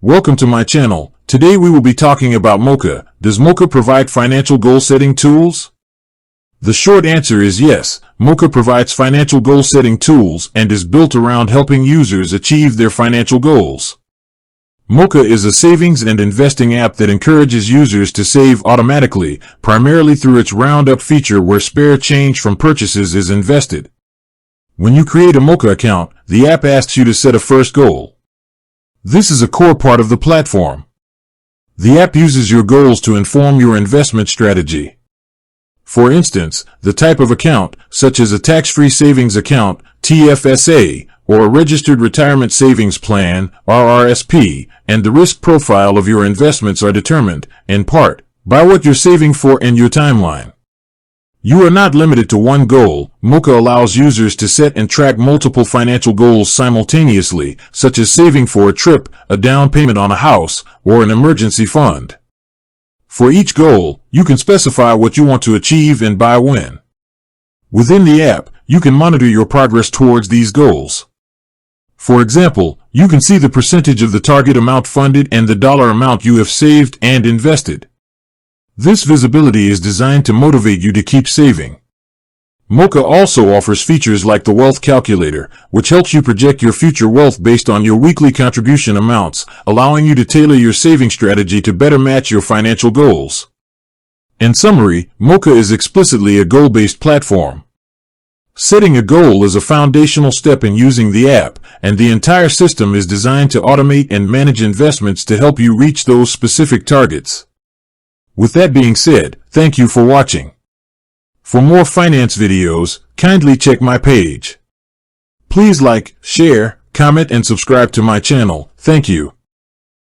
Welcome to my channel. Today we will be talking about Moka. Does Moka provide financial goal setting tools? The short answer is yes. Moka provides financial goal setting tools and is built around helping users achieve their financial goals. Moka is a savings and investing app that encourages users to save automatically, primarily through its roundup feature where spare change from purchases is invested. When you create a Moka account, the app asks you to set a first goal. This is a core part of the platform. The app uses your goals to inform your investment strategy. For instance, the type of account, such as a tax-free savings account, TFSA, or a registered retirement savings plan, RRSP, and the risk profile of your investments are determined, in part, by what you're saving for and your timeline. You are not limited to one goal. Moka allows users to set and track multiple financial goals simultaneously, such as saving for a trip, a down payment on a house, or an emergency fund. For each goal, you can specify what you want to achieve and by when. Within the app, you can monitor your progress towards these goals. For example, you can see the percentage of the target amount funded and the dollar amount you have saved and invested. This visibility is designed to motivate you to keep saving. Moka also offers features like the wealth calculator, which helps you project your future wealth based on your weekly contribution amounts, allowing you to tailor your saving strategy to better match your financial goals. In summary, Moka is explicitly a goal-based platform. Setting a goal is a foundational step in using the app, and the entire system is designed to automate and manage investments to help you reach those specific targets. With that being said, thank you for watching. For more finance videos, kindly check my page. Please like, share, comment, and subscribe to my channel. Thank you.